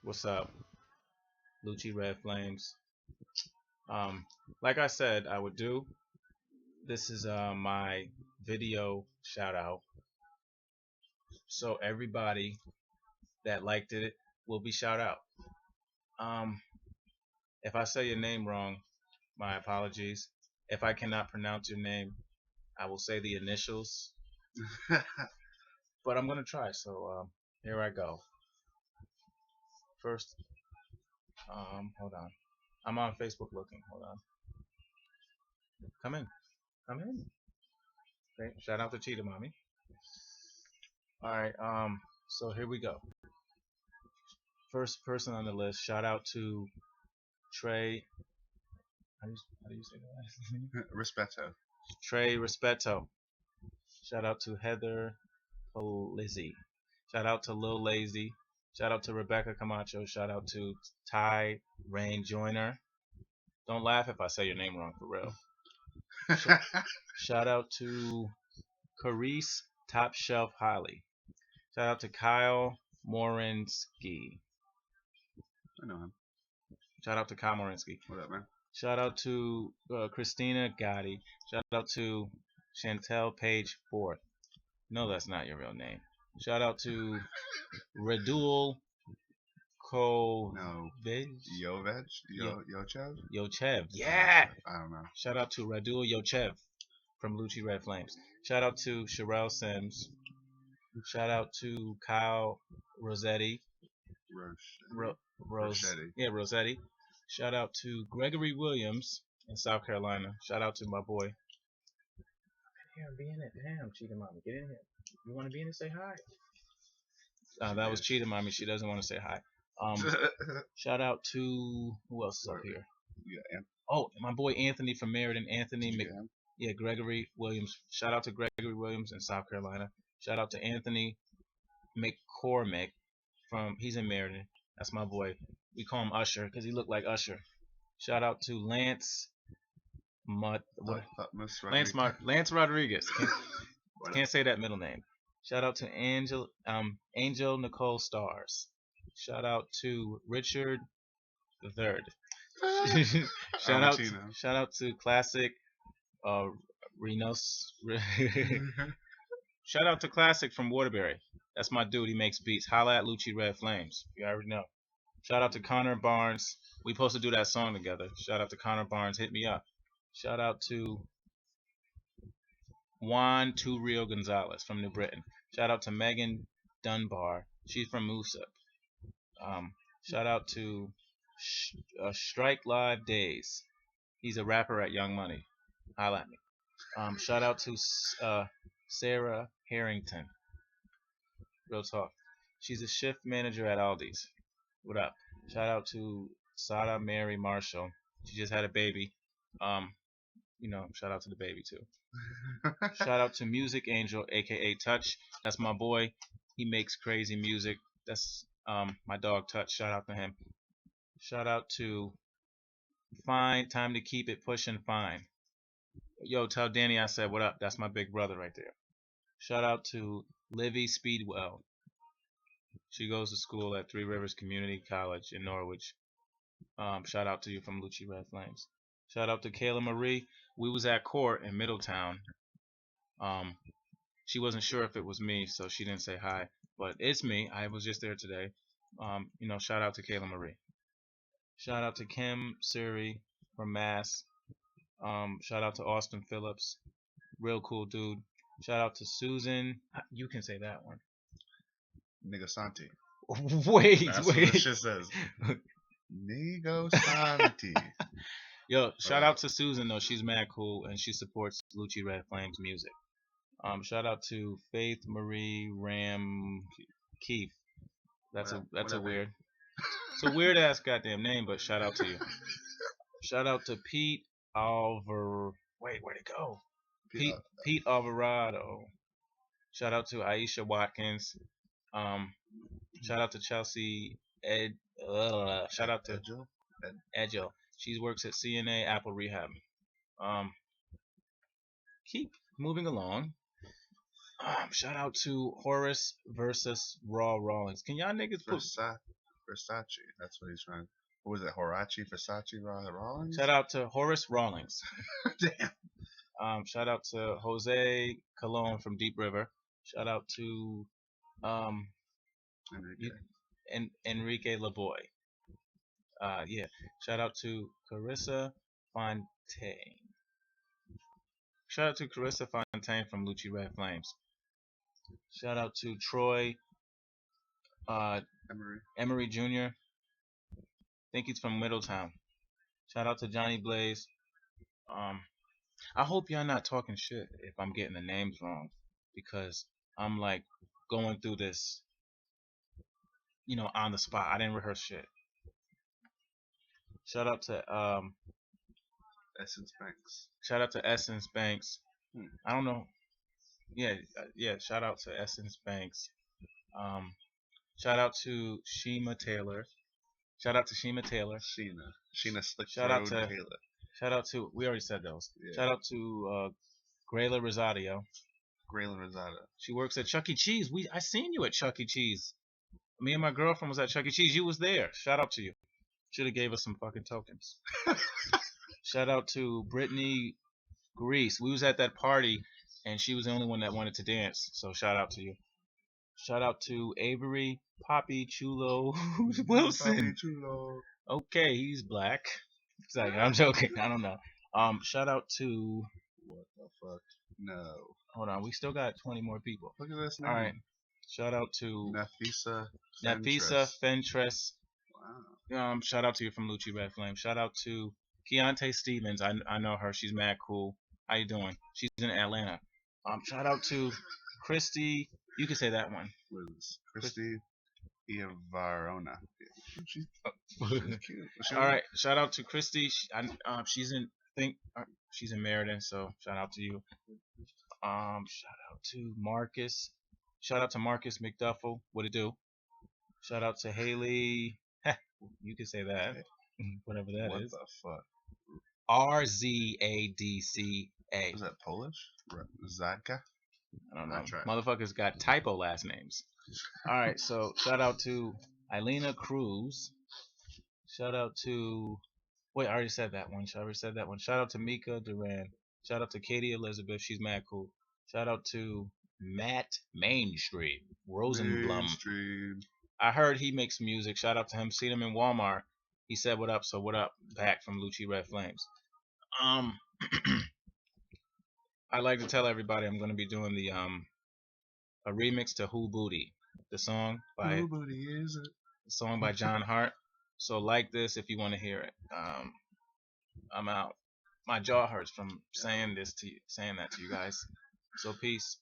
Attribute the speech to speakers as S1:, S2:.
S1: What's up? Luchi Red Flames. Um, like I said, I would do. This is my video shout out. So everybody that liked it will be shout out. Um, if I say your name wrong, my apologies. If I cannot pronounce your name, I will say the initials. But I'm gonna try. So here I go. First, hold on. I'm on Facebook looking. Hold on. Come in. Come in. Okay. Shout out to Cheetah Mommy. All right. So here we go. First person on the list. Shout out to Trey. How do you say that last name?
S2: Rispetto.
S1: Trey Respetto. Shout out to Heather Lizzie. Shout out to Lil Lazy. Shout out to Rebecca Camacho. Shout out to Ty Rain Joyner. Don't laugh if I say your name wrong for real. Shout out to Carice Top Shelf Holly. Shout out to Kyle Morinsky.
S2: I know him.
S1: Shout out to Kyle Morinsky.
S2: What up, man?
S1: Shout out to Christina Gotti. Shout out to Chantel Page Fourth. No, that's not your real name. Shout out to Radul Ko.
S2: No.
S1: Veg?
S2: Yovech? Yochev?
S1: Yochev. Yeah.
S2: I don't know.
S1: Shout out to Radul Yochev from Luchi Red Flames. Shout out to Sherelle Sims. Shout out to Kyle Rossetti.
S2: Rossetti.
S1: Yeah, Rossetti. Shout out to Gregory Williams in South Carolina. Shout out to my boy. Here, be in it. Damn, Cheetah Mommy, get in here. You want to be in it? Say hi. That was Cheetah Mommy. She doesn't want to say hi. Shout out to who else is up here?
S2: Yeah.
S1: Oh, my boy Anthony from Meriden. Yeah, Gregory Williams. Shout out to Gregory Williams in South Carolina. Shout out to Anthony McCormick he's in Meriden. That's my boy. We call him Usher because he looked like Usher. Shout out to Lance Lance Rodriguez. Can't say that middle name. Shout out to Angel Nicole Stars. Shout out to Richard the Third. Shout out to Classic Renos. Shout out to Classic from Waterbury. That's my dude. He makes beats. Holla at Luchi Red Flames. You already know. Shout out to Connor Barnes. We supposed to do that song together. Shout out to Connor Barnes. Hit me up. Shout out to Juan Turio Gonzalez from New Britain. Shout out to Megan Dunbar. She's from Moosup. Shout out to Strike Live Days. He's a rapper at Young Money. Holla at me. Shout out to Sarah Harrington. Real talk. She's a shift manager at Aldi's. What up? Shout out to Sada Mary Marshall. She just had a baby. Shout out to the baby too. Shout out to Music Angel, aka Touch. That's my boy. He makes crazy music. That's my dog Touch. Shout out to him. Shout out to Fine. Time to keep it pushing. Fine. Yo, tell Danny I said what up. That's my big brother right there. Shout out to Livy Speedwell. She goes to school at Three Rivers Community College in Norwich. Shout out to you from Luchi Red Flames. Shout out to Kayla Marie. We was at court in Middletown. She wasn't sure if it was me, so she didn't say hi. But it's me. I was just there today. Shout out to Kayla Marie. Shout out to Kim Suri from Mass. Shout out to Austin Phillips. Real cool dude. Shout out to Susan. You can say that one.
S2: Nigga Santi.
S1: Wait.
S2: What this shit says. Nigo Santi.
S1: Yo, shout out to Susan though. She's mad cool and she supports Luchi Red Flames music. Shout out to Faith Marie Ram Keith. That's a weird. It's a weird ass goddamn name, but shout out to you. Shout out to Pete Wait, where'd it go? Pete Alvarado. Shout out to Aisha Watkins. Shout out to Chelsea shout out to Edgel. She works at CNA Apple Rehab. Keep moving along. Shout out to Horace versus Raw Rawlings. Can y'all niggas put
S2: Versace. That's what he's trying. What was it? Horace Versace Rollins?
S1: Shout out to Horace Rawlings.
S2: Damn.
S1: Shout out to Jose Colon from Deep River. Shout out to um,
S2: Enrique.
S1: Enrique Laboy. Yeah. Shout out to Carissa Fontaine. Shout out to Carissa Fontaine from Luchi Red Flames. Shout out to Troy uh,
S2: Emery.
S1: Emery Jr. Think he's from Middletown. Shout out to Johnny Blaze. Um, I hope y'all not talking shit if I'm getting the names wrong, because I'm like going through this, on the spot. I didn't rehearse shit. Shout out to
S2: Essence Banks.
S1: shout out to Essence Banks. I don't know. Yeah, yeah. Shout out to Essence Banks. Um, shout out to Shima Taylor. Shout out to Shima Taylor.
S2: Sheena Slick
S1: Shout out
S2: Throat
S1: to
S2: Taylor.
S1: shout out to we already said those.
S2: Yeah.
S1: Shout out to Grayla Rosario.
S2: Graylin Rosado.
S1: She works at Chuck E. Cheese. I seen you at Chuck E. Cheese. Me and my girlfriend was at Chuck E. Cheese. You was there. Shout out to you. Should have gave us some fucking tokens. Shout out to Brittany Grease. We was at that party, and she was the only one that wanted to dance. So shout out to you. Shout out to Avery Poppy Chulo Wilson.
S2: Papi Chulo.
S1: Okay, he's black. It's like, I'm joking. I don't know. Shout out to
S2: What the fuck? No.
S1: hold on. We still got 20 more people.
S2: Look at this name.
S1: All right. Shout out to
S2: Nafisa
S1: Nafisa Fentress.
S2: Wow.
S1: Shout out to you from Luchi Red Flame. Shout out to Keontae Stevens. I know her. She's mad cool. How you doing? She's in Atlanta. Shout out to Christy. You can say that one.
S2: Was Christy Ivarona. She's cute.
S1: All right. Shout out to Christy. She's in she's in Meriden. So shout out to you. Shout out to Marcus. Shout out to Marcus McDuffel. What it do? Shout out to Haley. You can say that. Whatever that
S2: what
S1: is.
S2: the fuck?
S1: RZADCA.
S2: Is that Polish? Zadka?
S1: I don't know. Motherfuckers got typo last names. All right, so shout out to Eileen Cruz. Shout out to wait, I already said that one. Shout out to Mika Duran. Shout out to Katie Elizabeth. She's mad cool. Shout out to Matt Mainstream Rosenblum.
S2: Mainstream.
S1: I heard he makes music. Shout out to him. Seen him in Walmart. He said, "What up?" So what up? Back from Luchi Red Flames. I'd like to tell everybody I'm going to be doing the a remix to Who Booty, the song by
S2: Who booty is it?
S1: the song by John Hart. So like this if you want to hear it. I'm out. My jaw hurts from saying that to you guys. So peace.